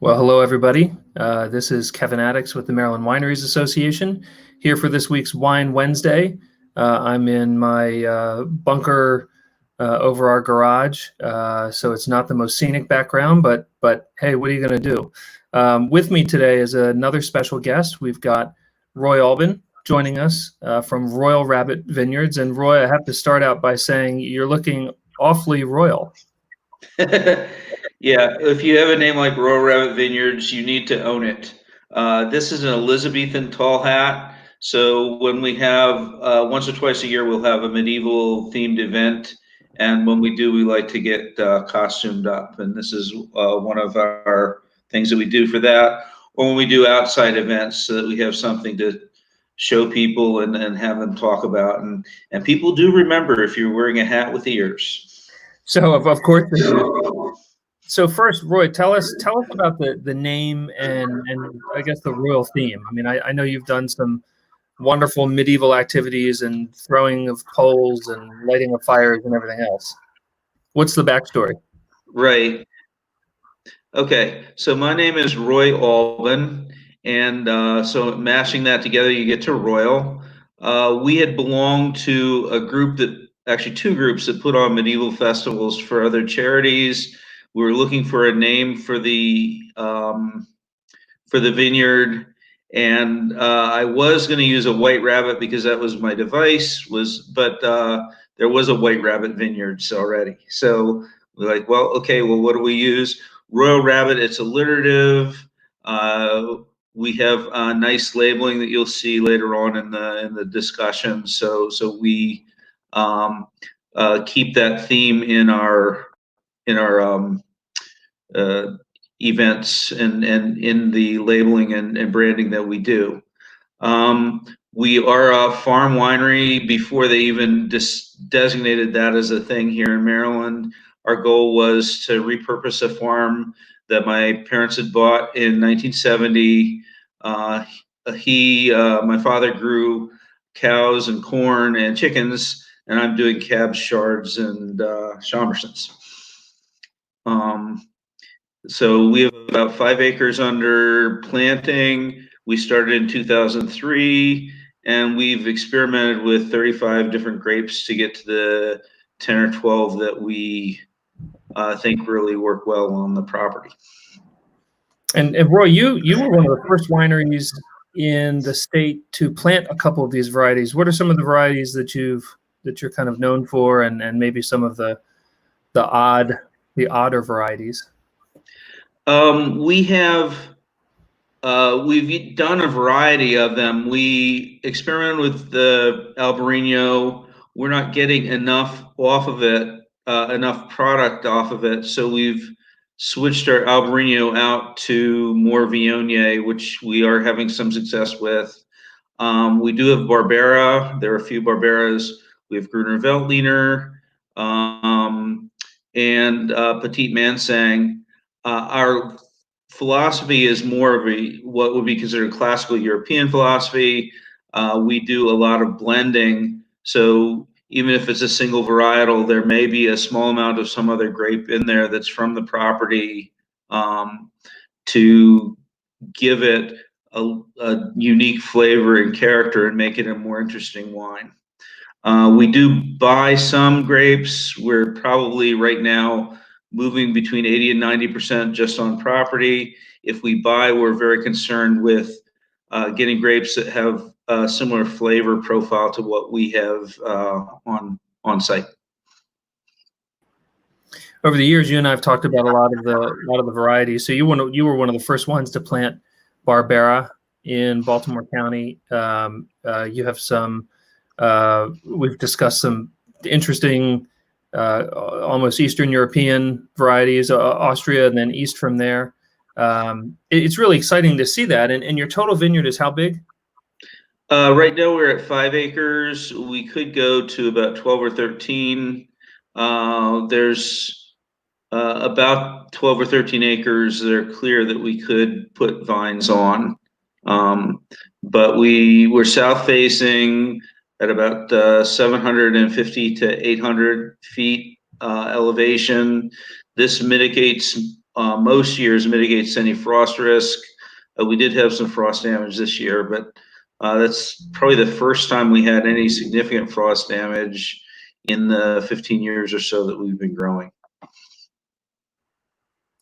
Well, hello, everybody. This is Kevin Addix with the Maryland Wineries Association, here for this week's Wine Wednesday. I'm in my bunker over our garage, so it's not the most scenic background, but hey, what are you going to do? With me today is another special guest. We've got Roy Albin joining us from Royal Rabbit Vineyards. And Roy, I have to start out by saying you're looking awfully royal. Yeah, if you have a name like Royal Rabbit Vineyards, you need to own it. This is an Elizabethan tall hat. So when we have once or twice a year, we'll have a medieval themed event. And when we do, we like to get costumed up. And this is one of our things that we do for that. Or when we do outside events so that we have something to show people and have them talk about. And people do remember if you're wearing a hat with ears. So of course. So first, Roy, tell us about the name and I guess the royal theme. I mean, I know you've done some wonderful medieval activities and throwing of poles and lighting of fires and everything else. What's the backstory? Right. Okay. So my name is Roy Albin, and so mashing that together, you get to Royal. We had belonged to a group actually two groups that put on medieval festivals for other charities. We were looking for a name for the vineyard, and I was going to use a white rabbit because that was my device. But there was a White Rabbit Vineyards already, so we're like, well, okay, well, what do we use? Royal Rabbit. It's alliterative. We have nice labeling that you'll see later on in the discussion. So we keep that theme in our events and in the labeling and branding that we do. We are a farm winery before they even designated that as a thing here in Maryland. Our goal was to repurpose a farm that my parents had bought in 1970. My father grew cows and corn and chickens, and I'm doing cabs, shards, and Chambourcins. So we have about 5 acres under planting. We started in 2003, and we've experimented with 35 different grapes to get to the 10 or 12 that we think really work well on the property. And Roy, you were one of the first wineries in the state to plant a couple of these varieties. What are some of the varieties that you're kind of known for, and maybe some of the odder varieties? We've done a variety of them. We experimented with the Albariño. We're not getting enough off of it, enough product off of it. So we've switched our Albariño out to more Viognier, which we are having some success with. We do have Barbera. There are a few Barberas. We have Gruner Veltliner and Petit Mansang. Our philosophy is more of what would be considered classical European philosophy. We do a lot of blending. So even if it's a single varietal, there may be a small amount of some other grape in there that's from the property to give it a unique flavor and character and make it a more interesting wine. We do buy some grapes. We're probably right now moving between 80 and 90% just on property. If we buy, we're very concerned with getting grapes that have a similar flavor profile to what we have on site. Over the years, you and I have talked about a lot of the varieties. So you were one of the first ones to plant Barbera in Baltimore County. You have some. We've discussed some interesting, almost Eastern European varieties, Austria, and then east from there. It's really exciting to see that. And your total vineyard is how big? Right now we're at 5 acres. We could go to about 12 or 13. There's about 12 or 13 acres that are clear that we could put vines on. But we're south facing at about 750 to 800 feet elevation. This mitigates most years mitigates any frost risk. We did have some frost damage this year, but that's probably the first time we had any significant frost damage in the 15 years or so that we've been growing.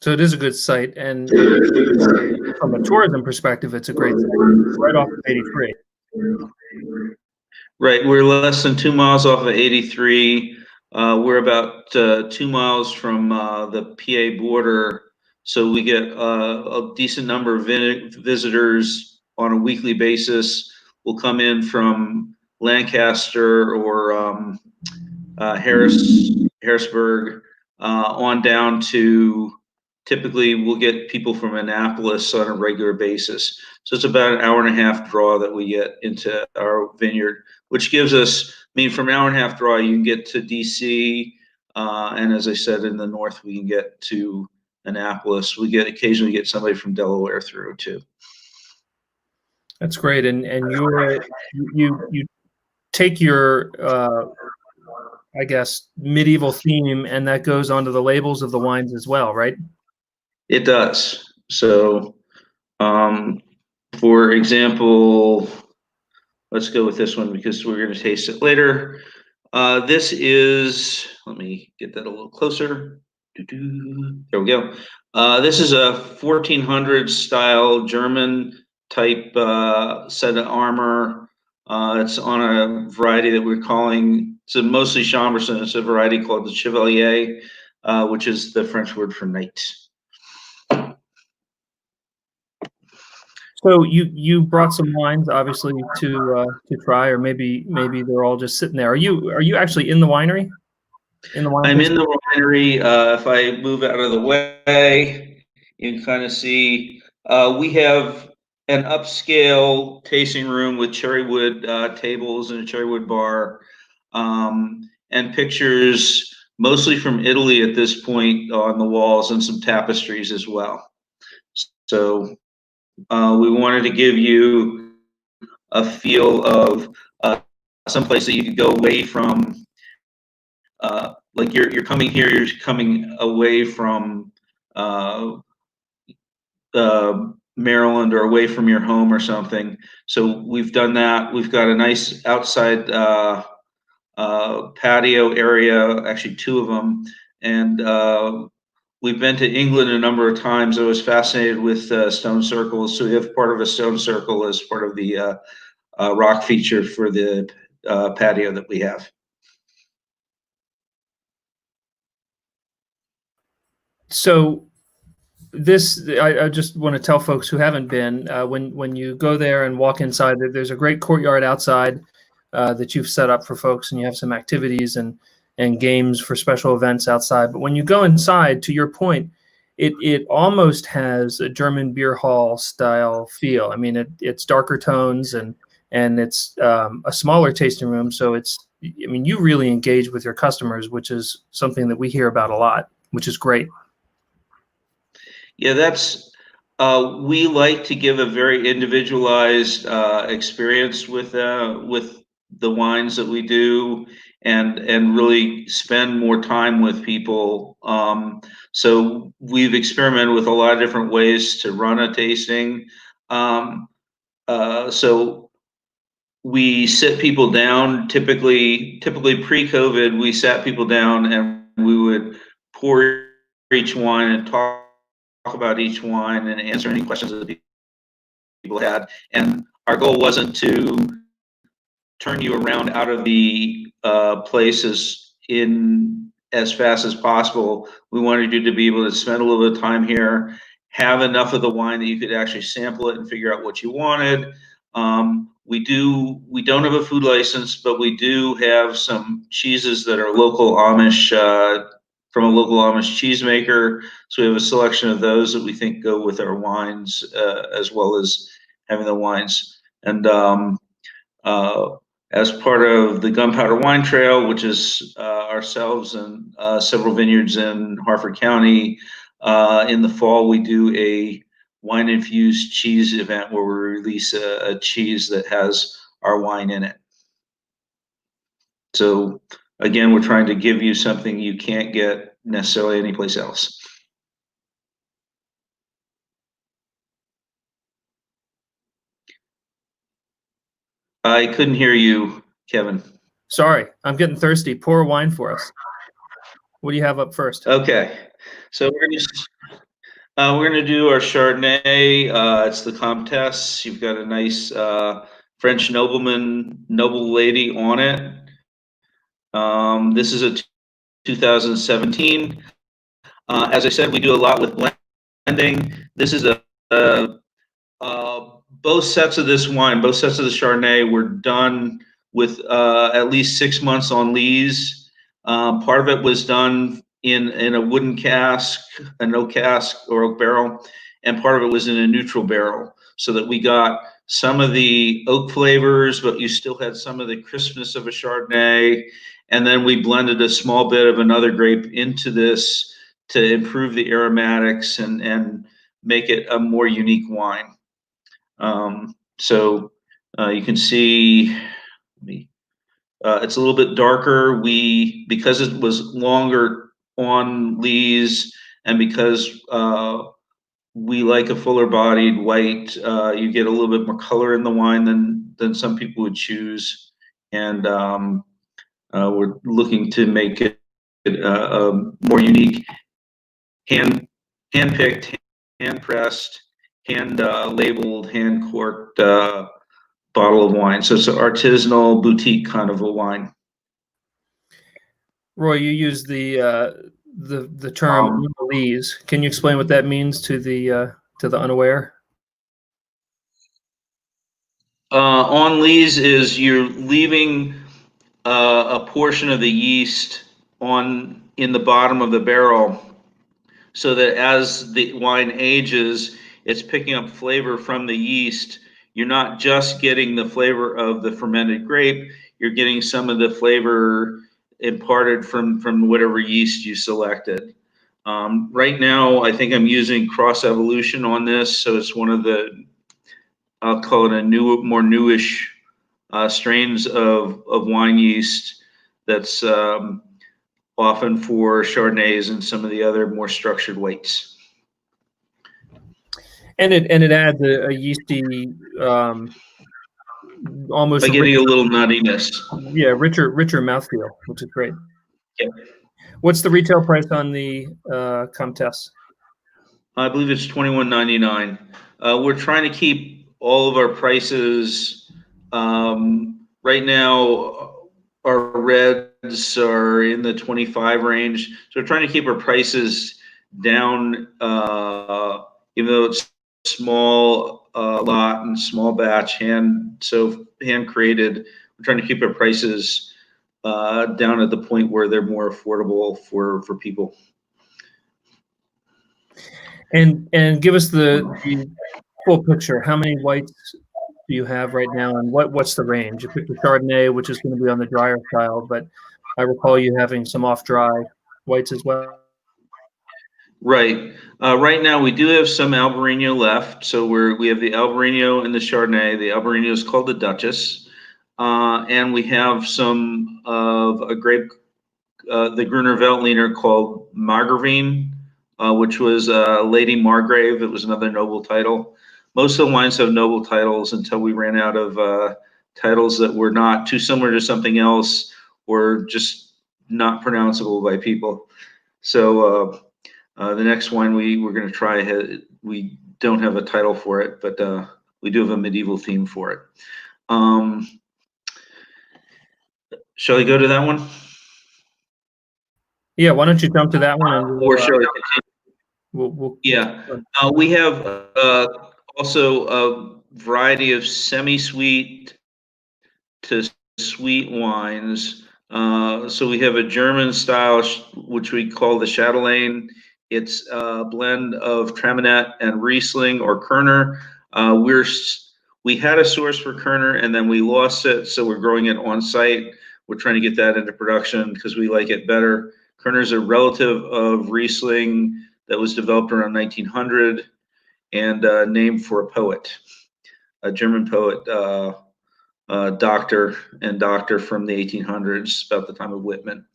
So it is a good site, and from a tourism perspective, it's a great site, right off of 83. Right, we're less than 2 miles off of 83. We're about 2 miles from the PA border, so we get a decent number of visitors on a weekly basis. Will come in from Lancaster or Harrisburg on down to. Typically, we'll get people from Annapolis on a regular basis. So it's about an hour and a half draw that we get into our vineyard, which gives us, from an hour and a half draw, you can get to DC. And as I said, in the north, we can get to Annapolis. We occasionally get somebody from Delaware through too. That's great. And you take your, I guess, medieval theme, and that goes onto the labels of the wines as well, right? It does. So, for example, let's go with this one because we're going to taste it later. This is, let me get that a little closer. There we go. This is a 1400 style German type set of armor. It's on a variety that we're calling, it's mostly Chambourcin. It's a variety called the Chevalier, which is the French word for knight. So you brought some wines, obviously, to try, or maybe they're all just sitting there. Are you actually in the winery? I'm in the winery. If I move out of the way, you can kind of see we have an upscale tasting room with cherrywood tables and a cherrywood bar, and pictures mostly from Italy at this point on the walls, and some tapestries as well. So we wanted to give you a feel of someplace that you could go away from. Like you're coming here, you're coming away from Maryland or away from your home or something. So we've done that. We've got a nice outside patio area, actually 2 of them, and we've been to England a number of times. I was fascinated with stone circles, so we have part of a stone circle as part of the rock feature for the patio that we have. So this, I just want to tell folks who haven't been, when you go there and walk inside, there's a great courtyard outside that you've set up for folks, and you have some activities and games for special events outside. But when you go inside, to your point, it almost has a German beer hall style feel. I mean, it's darker tones and it's a smaller tasting room. So you really engage with your customers, which is something that we hear about a lot, which is great. Yeah, that's we like to give a very individualized experience with the wines that we do, and really spend more time with people. So we've experimented with a lot of different ways to run a tasting. So we sit people down. Typically pre-COVID, we sat people down and we would pour each wine and talk about each wine and answer any questions that people had. And our goal wasn't to turn you around out of the places in as fast as possible. We wanted you to be able to spend a little bit of time here, have enough of the wine that you could actually sample it and figure out what you wanted. We don't have a food license, but we do have some cheeses that are local Amish, from a local Amish cheesemaker. So we have a selection of those that we think go with our wines, as well as having the wines. And as part of the Gunpowder Wine Trail, which is ourselves and several vineyards in Harford County, in the fall we do a wine-infused cheese event where we release a cheese that has our wine in it. So again, we're trying to give you something you can't get necessarily anyplace else. I couldn't hear you, Kevin. Sorry, I'm getting thirsty. Pour a wine for us. What do you have up first? Okay, so we're gonna do our Chardonnay. It's the Comtesse. You've got a nice French noble lady on it. This is a 2017. As I said, we do a lot with blending. This is both sets of this wine, both sets of the Chardonnay were done with at least 6 months on lees. Part of it was done in a wooden cask, an oak cask or oak barrel, and part of it was in a neutral barrel, so that we got some of the oak flavors, but you still had some of the crispness of a Chardonnay. And then we blended a small bit of another grape into this to improve the aromatics and make it a more unique wine. So you can see it's a little bit darker. Because it was longer on lees, and because we like a fuller bodied white, you get a little bit more color in the wine than some people would choose. And we're looking to make it more unique, hand-picked, hand-pressed, hand-labeled, hand-corked bottle of wine. So it's an artisanal boutique kind of a wine. Roy, you use the term lees. Can you explain what that means to the unaware? On lees is you're leaving a portion of the yeast in the bottom of the barrel, so that as the wine ages, it's picking up flavor from the yeast. You're not just getting the flavor of the fermented grape, you're getting some of the flavor imparted from whatever yeast you selected. Right now, I think I'm using cross evolution on this, so it's one of the, I'll call it more newish strains of wine yeast that's often for Chardonnays and some of the other more structured whites. And it adds a yeasty, almost by getting a little nuttiness. Yeah, richer mouthfeel, which is great. Yeah. What's the retail price on the Comtesse? I believe it's $21.99. We're trying to keep all of our prices. Right now, our reds are in the 25 range, so we're trying to keep our prices down, even though it's small lot and small batch, hand created. We're trying to keep our prices down at the point where they're more affordable for people. And give us the full picture. How many whites do you have right now, and what's the range? You picked the Chardonnay, which is going to be on the drier style, but I recall you having some off-dry whites as well. Right. Right now, we do have some Albariño left. So we have the Albariño and the Chardonnay. The Albariño is called the Duchess, and we have some of a grape, the Gruner Veltliner called Margravine, which was Lady Margrave. It was another noble title. Most of the wines have noble titles until we ran out of titles that were not too similar to something else or just not pronounceable by people. So the next wine we're going to try, we don't have a title for it, but we do have a medieval theme for it. Shall I go to that one? Yeah, why don't you jump to that one? And or shall I continue? Yeah, we have also a variety of semi-sweet to sweet wines. So we have a German style, which we call the Chatelaine. It's a blend of Traminette and Riesling or Kerner. We had a source for Kerner and then we lost it, so we're growing it on site. We're trying to get that into production because we like it better. Kerner is a relative of Riesling that was developed around 1900 and named for a poet, a German poet, doctor from the 1800s, about the time of Whitman.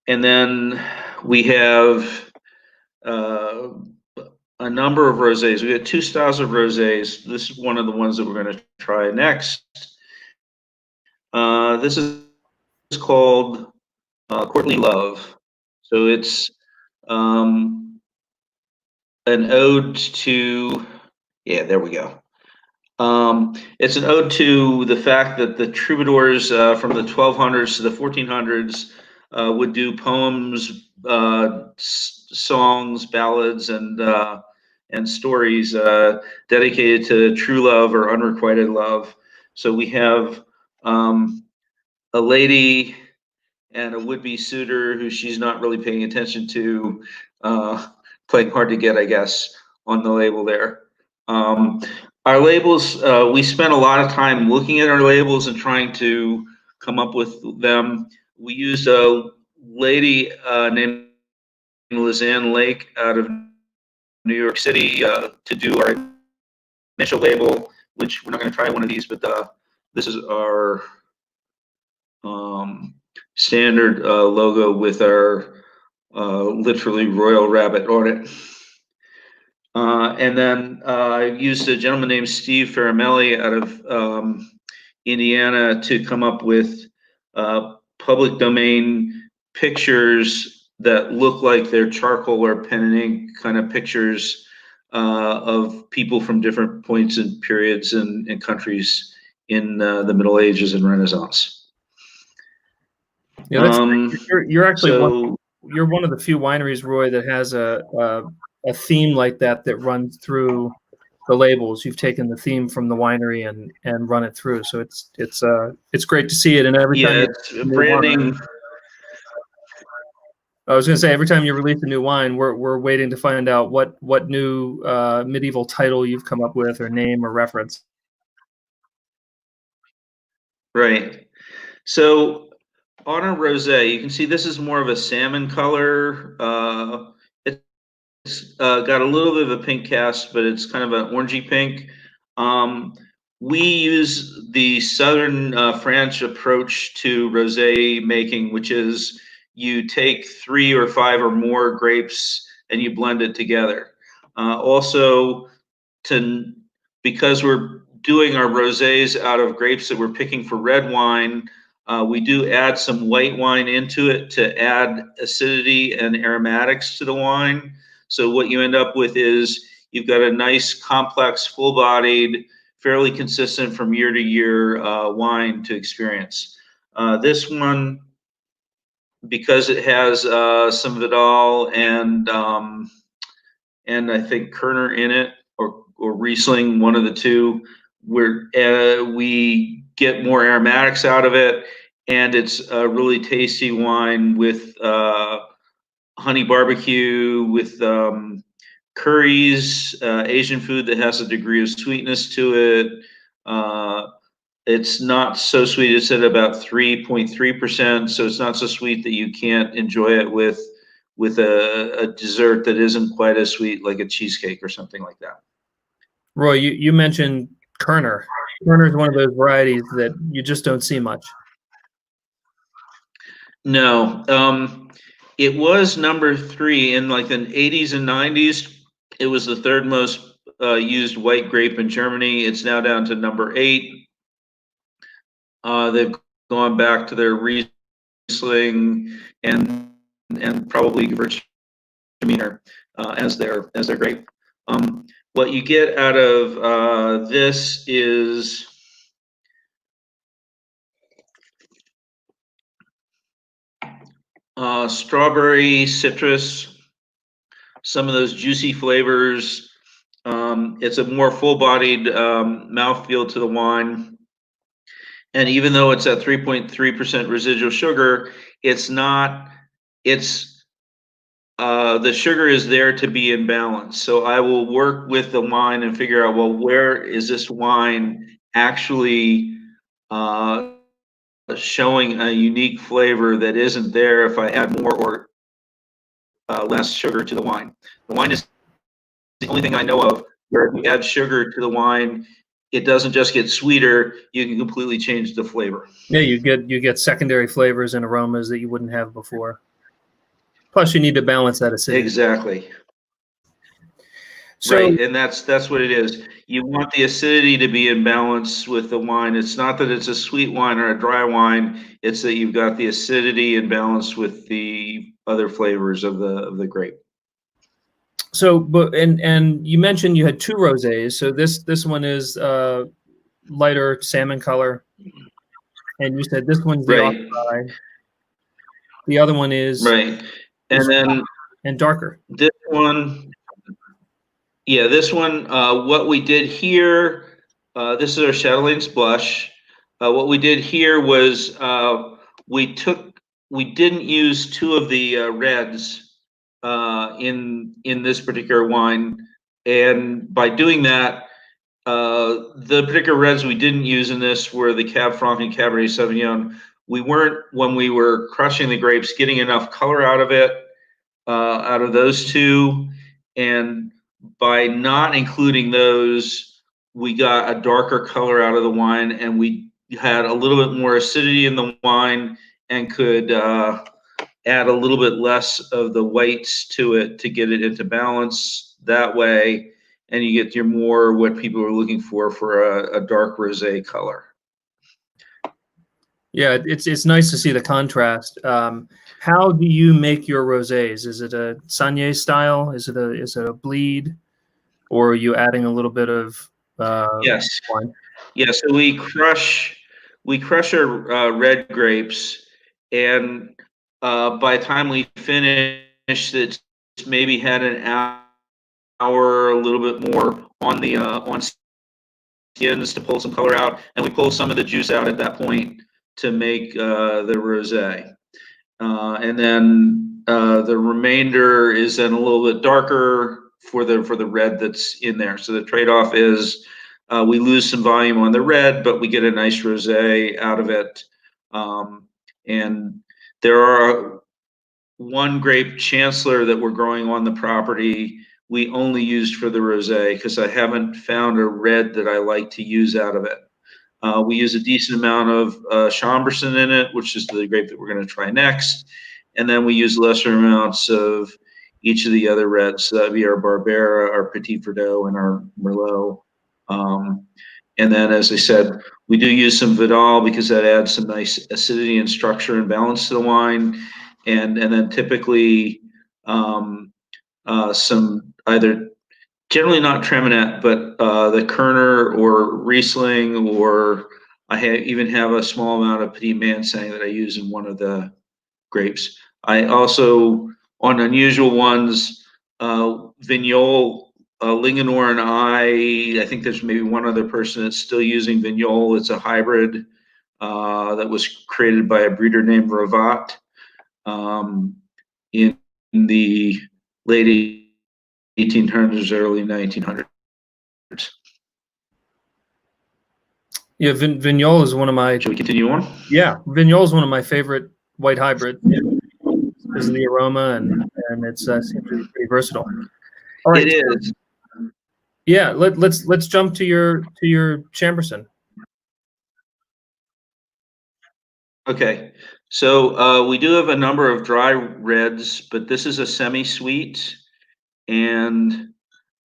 And then we have a number of rosés. We got two styles of rosés. This is one of the ones that we're going to try next. This is called Courtly Love. So it's an ode to, yeah, there we go. It's an ode to the fact that the troubadours from the 1200s to the 1400s would do poems, songs, ballads, and stories dedicated to true love or unrequited love. So we have a lady and a would-be suitor who she's not really paying attention to, playing hard to get, I guess, on the label there. Our labels, we spent a lot of time looking at our labels and trying to come up with them. We used a lady named Lizanne Lake out of New York City to do our initial label, which we're not going to try one of these, but this is our standard logo with our literally Royal Rabbit on it. And then I used a gentleman named Steve Faramelli out of Indiana to come up with public domain pictures that look like they're charcoal or pen and ink kind of pictures of people from different points and periods and countries in the Middle Ages and Renaissance. Yeah, you're actually you're one of the few wineries, Roy, that has a theme like that runs through the labels. You've taken the theme from the winery and run it through. So it's great to see it. And every time branding. I was going to say, every time you release a new wine, we're waiting to find out what new medieval title you've come up with, or name, or reference. Right. So on a rosé, you can see this is more of a salmon color. It's got a little bit of a pink cast, but it's kind of an orangey pink. We use the Southern French approach to rosé making, which is you take 3 or 5 or more grapes and you blend it together. Also, because we're doing our rosés out of grapes that we're picking for red wine, we do add some white wine into it to add acidity and aromatics to the wine. So what you end up with is you've got a nice, complex, full-bodied, fairly consistent from year to year wine to experience. This one, because it has some Verdot and I think Kerner in it, or Riesling, one of the two, we get more aromatics out of it, and it's a really tasty wine with honey barbecue, with curries, Asian food that has a degree of sweetness to it. It's not so sweet. It's at about 3.3%, so it's not so sweet that you can't enjoy it with a dessert that isn't quite as sweet, like a cheesecake or something like that. Roy, you mentioned Kerner. Kerner is one of those varieties that you just don't see much. No, it was number 3 in like the 80s and 90s. It was the 3rd most used white grape in Germany. It's now down to number 8. They've gone back to their Riesling and probably Gewürztraminer as their grape. What you get out of this is strawberry, citrus, some of those juicy flavors. It's a more full-bodied mouthfeel to the wine. And even though it's at 3.3% residual sugar, the sugar is there to be in balance. So I will work with the wine and figure out, well, where is this wine actually showing a unique flavor that isn't there if I add more or less sugar to the wine. The wine is the only thing I know of where if you add sugar to the wine, it doesn't just get sweeter, you can completely change the flavor. Yeah, you get secondary flavors and aromas that you wouldn't have before. Plus, you need to balance that acidity. Exactly. So, right, and that's what it is. You want the acidity to be in balance with the wine. It's not that it's a sweet wine or a dry wine. It's that you've got the acidity in balance with the other flavors of the grape. so, but and you mentioned you had two rosés. So this one is lighter salmon color, and you said this one's the Right, Australian. The other one is right. And then and darker. this one, yeah, this one, what we did here, this is our Chatelain's Blush. What we did here was we didn't use two of the reds in this particular wine, and by doing that, the particular reds we didn't use in this were the Cab Franc and Cabernet Sauvignon. We weren't, when we were crushing the grapes, getting enough color out of it, out of those two, and by not including those, we got a darker color out of the wine, and we had a little bit more acidity in the wine, and could add a little bit less of the whites to it to get it into balance that way, and you get your more what people are looking for a dark rosé color. Yeah, it's nice to see the contrast. How do you make your rosés? Is it a Saignée style? Is it a bleed, or are you adding a little bit of Yes. wine? Yeah, so we crush our red grapes, and by the time we finish, it's maybe had an hour, a little bit more on the on skins to pull some color out, and we pull some of the juice out at that point to make the rosé. And then the remainder is then a little bit darker for the red that's in there. So the trade-off is we lose some volume on the red, but we get a nice rosé out of it. And there are one grape, Chancellor, that we're growing on the property. We only used for the rosé because I haven't found a red that I like to use out of it. We use a decent amount of Chambourcin in it, which is the grape that we're going to try next. And then we use lesser amounts of each of the other reds. So that'd be our Barbera, our Petit Verdot, and our Merlot. And then, as I said, we do use some Vidal because that adds some nice acidity and structure and balance to the wine. And then typically some either, generally not Treminette, but the Kerner or Riesling, or I even have a small amount of Petit Manseng that I use in one of the grapes. I also, on unusual ones, Vignole, Linganore, and I think there's maybe one other person that's still using Vignole. It's a hybrid that was created by a breeder named Ravat in the late 1800s, early 1900s. Yeah, Vignole is one of my. Should we continue on? Yeah, Vignole is one of my favorite white hybrid because of the aroma and it's seems to be pretty versatile. All right, it is. Yeah, let's jump to your Chambourcin. Okay, so we do have a number of dry reds, but this is a semi-sweet, and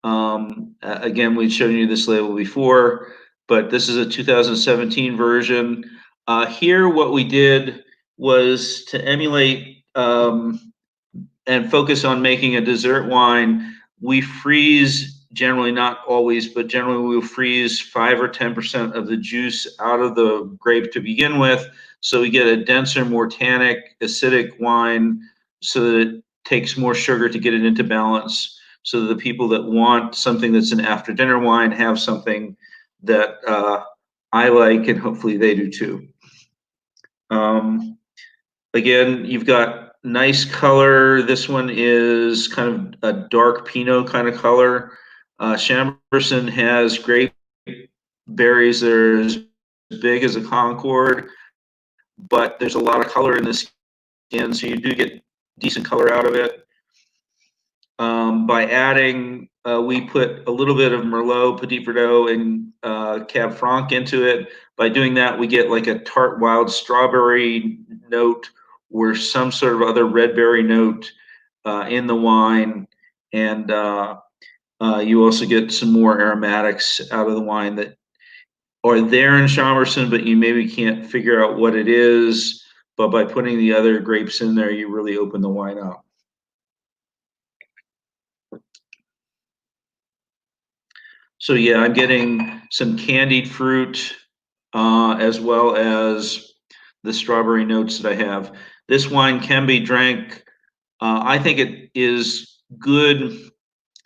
again, we've shown you this label before, but this is a 2017 version. Here, what we did was to emulate and focus on making a dessert wine. We freeze, generally, not always, but generally we'll freeze 5 or 10% of the juice out of the grape to begin with, so we get a denser, more tannic, acidic wine, so that it takes more sugar to get it into balance, so that the people that want something that's an after dinner wine have something that I like, and hopefully they do too. Again, you've got nice color. This one is kind of a dark Pinot kind of color. Chambourcin has grape berries that are as big as a Concord, but there's a lot of color in the skin, so you do get decent color out of it. By adding, we put a little bit of Merlot, Petit Verdot, and Cab Franc into it. By doing that, we get like a tart wild strawberry note or some sort of other red berry note in the wine. And you also get some more aromatics out of the wine that are there in Chambourcin, but you maybe can't figure out what it is. But by putting the other grapes in there, you really open the wine up. So yeah, I'm getting some candied fruit as well as the strawberry notes that I have. This wine can be drank. I think it is good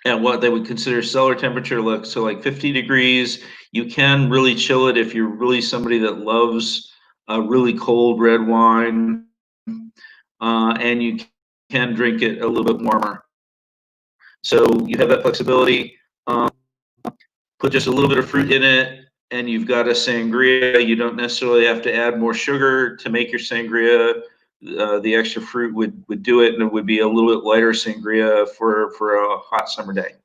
at what they would consider cellar temperature, so like 50 degrees. You can really chill it if you're really somebody that loves a really cold red wine, and you can drink it a little bit warmer. So you have that flexibility. Put just a little bit of fruit in it, and you've got a sangria. You don't necessarily have to add more sugar to make your sangria. The extra fruit would do it, and it would be a little bit lighter sangria for a hot summer day.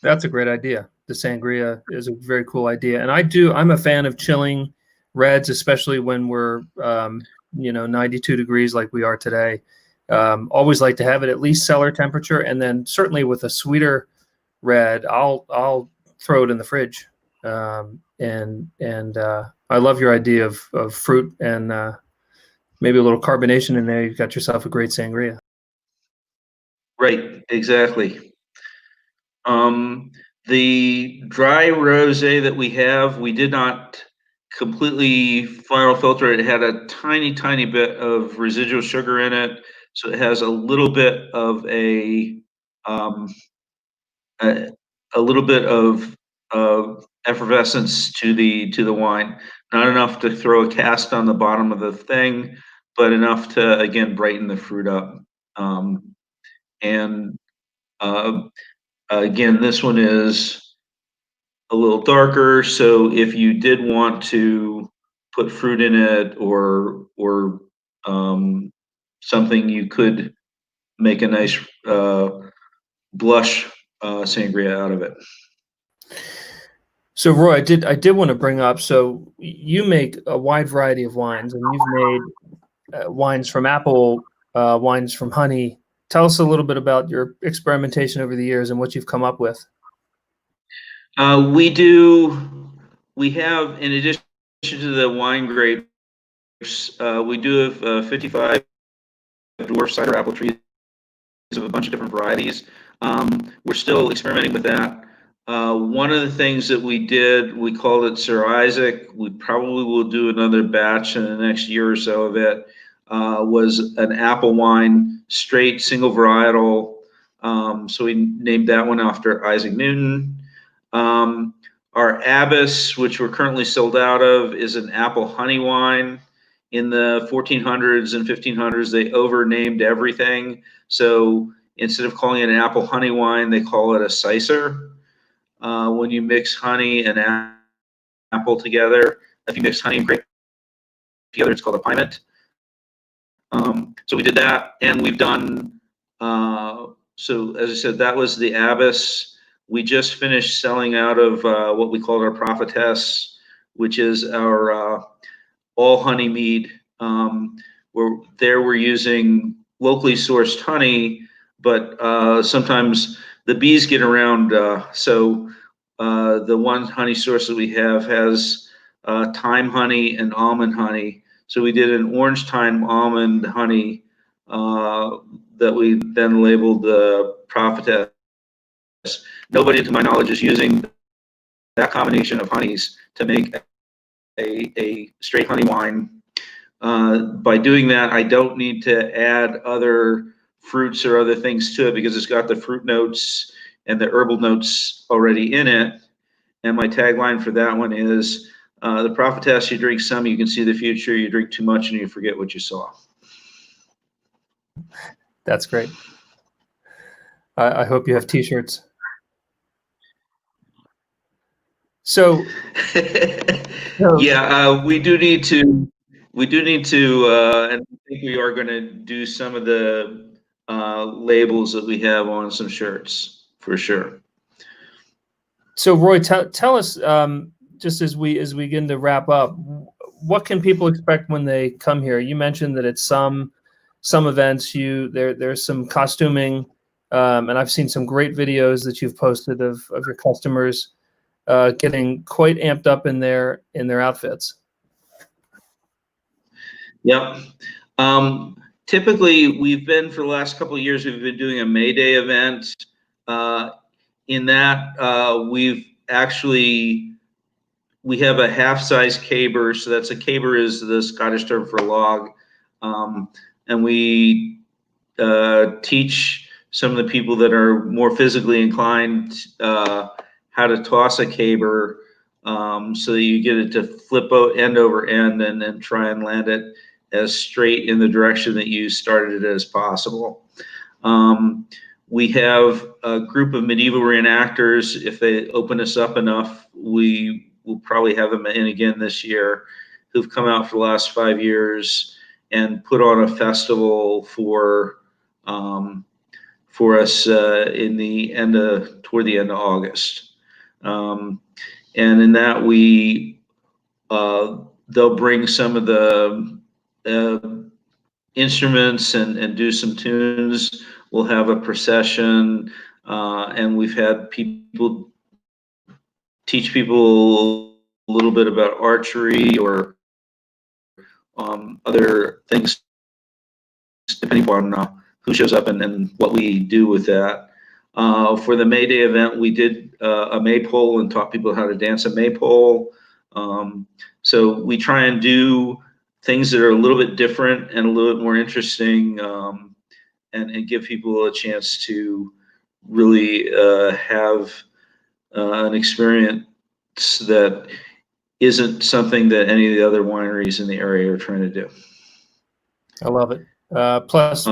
That's a great idea. The sangria is a very cool idea. And I'm a fan of chilling reds, especially when we're, 92 degrees like we are today. Always like to have it at least cellar temperature. And then certainly with a sweeter red, I'll throw it in the fridge. And I love your idea of fruit and maybe a little carbonation in there. You've got yourself a great sangria. Right, exactly. The dry rosé that we have, we did not completely final filter it. It had a tiny bit of residual sugar in it, so it has a little bit of a little bit of effervescence to the wine. Not enough to throw a cast on the bottom of the thing, but enough to again brighten the fruit up. And again, this one is a little darker, so if you did want to put fruit in it or something, you could make a nice blush sangria out of it. So Roy, I did want to bring up, so you make a wide variety of wines, and you've made wines from apple, wines from honey. Tell us a little bit about your experimentation over the years and what you've come up with. We have, in addition to the wine grapes, we do have 55 dwarf cider apple trees of a bunch of different varieties. We're still experimenting with that. One of the things that we did, we called it Sir Isaac. We probably will do another batch in the next year or so of it. Was an apple wine, straight single varietal. So we named that one after Isaac Newton. Our Abbess, which we're currently sold out of, is an apple honey wine. In the 1400s and 1500s, they overnamed everything. So instead of calling it an apple honey wine, they call it a cicer. When you mix honey and apple together, if you mix honey and grape together, it's called a piment. So we did that, and we've done, so as I said, that was the Abbess. We just finished selling out of what we called our Prophetess, which is our all honey mead. We're using locally sourced honey, but sometimes the bees get around. So the one honey source that we have has thyme honey and almond honey. So we did an orange thyme almond honey that we then labeled the Prophetess. Nobody, to my knowledge, is using that combination of honeys to make a straight honey wine. By doing that, I don't need to add other fruits or other things to it because it's got the fruit notes and the herbal notes already in it. And my tagline for that one is, the Prophetess, you drink some, you can see the future. You drink too much and you forget what you saw. That's great. I hope you have t-shirts. So yeah, we do need to, and I think we are going to do some of the labels that we have on some shirts for sure. So Roy, tell us, just as we begin to wrap up, what can people expect when they come here? You mentioned that at some events there's some costuming. And I've seen some great videos that you've posted of your customers getting quite amped up in their outfits. Yep. Typically, we've been, for the last couple of years, we've been doing a May Day event. In that, we have a half-size caber. So that's a caber is the Scottish term for log. And we teach some of the people that are more physically inclined how to toss a caber, so that you get it to flip end over end and then try and land it as straight in the direction that you started it as possible. We have a group of medieval reenactors. If they open us up enough, we will probably have them in again this year, who've come out for the last 5 years and put on a festival for us toward the end of August. And in that, they'll bring some of the instruments and do some tunes. We'll have a procession, and we've had people teach people a little bit about archery or other things, depending on who shows up and what we do with that. For the May Day event, we did a maypole and taught people how to dance a maypole. So we try and do things that are a little bit different and a little bit more interesting, and give people a chance to really have an experience that isn't something that any of the other wineries in the area are trying to do. I love it. Plus,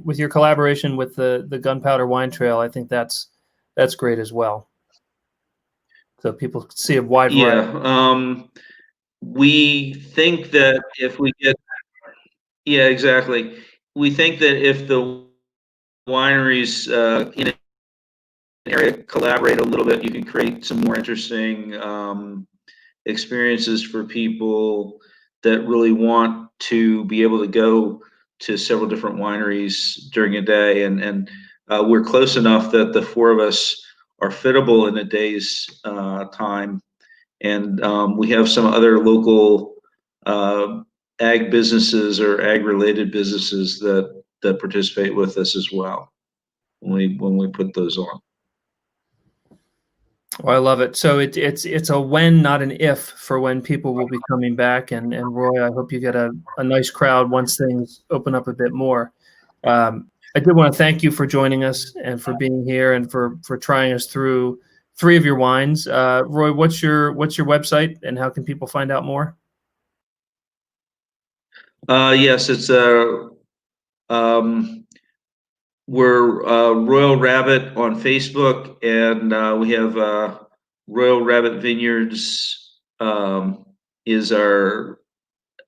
with your collaboration with the Gunpowder Wine Trail, I think that's great as well. So people see a wide variety. Yeah, we think that if we get, yeah, exactly. We think that if the wineries in an area collaborate a little bit, you can create some more interesting experiences for people that really want to be able to go to several different wineries during a day. And we're close enough that the four of us are fittable in a day's time. And we have some other local ag businesses or ag-related businesses that participate with us as well when we put those on. Well, I love it. So it's a when, not an if, for when people will be coming back. And Roy, I hope you get a nice crowd once things open up a bit more. I did want to thank you for joining us and for being here and for trying us through 3 of your wines. Roy, what's your website and how can people find out more? Yes, it's we're Royal Rabbit on Facebook, and we have Royal Rabbit Vineyards is our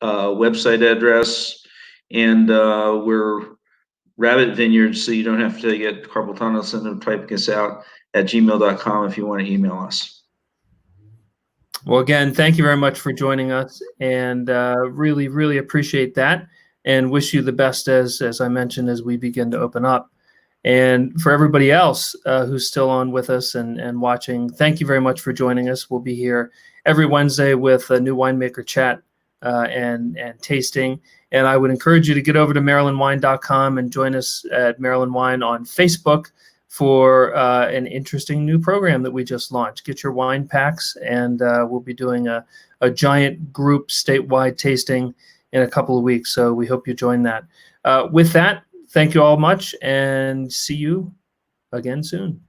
website address, and we're Rabbit Vineyards, so you don't have to get carpal tunnel syndrome typing us out at gmail.com if you want to email us. Well, again, thank you very much for joining us, and really, really appreciate that, and wish you the best as I mentioned, as we begin to open up. And for everybody else who's still on with us and watching, thank you very much for joining us. We'll be here every Wednesday with a new winemaker chat and tasting. And I would encourage you to get over to MarylandWine.com and join us at Maryland Wine on Facebook for an interesting new program that we just launched. Get your wine packs, and we'll be doing a giant group statewide tasting in a couple of weeks. So we hope you join that. With that, thank you all much, and see you again soon.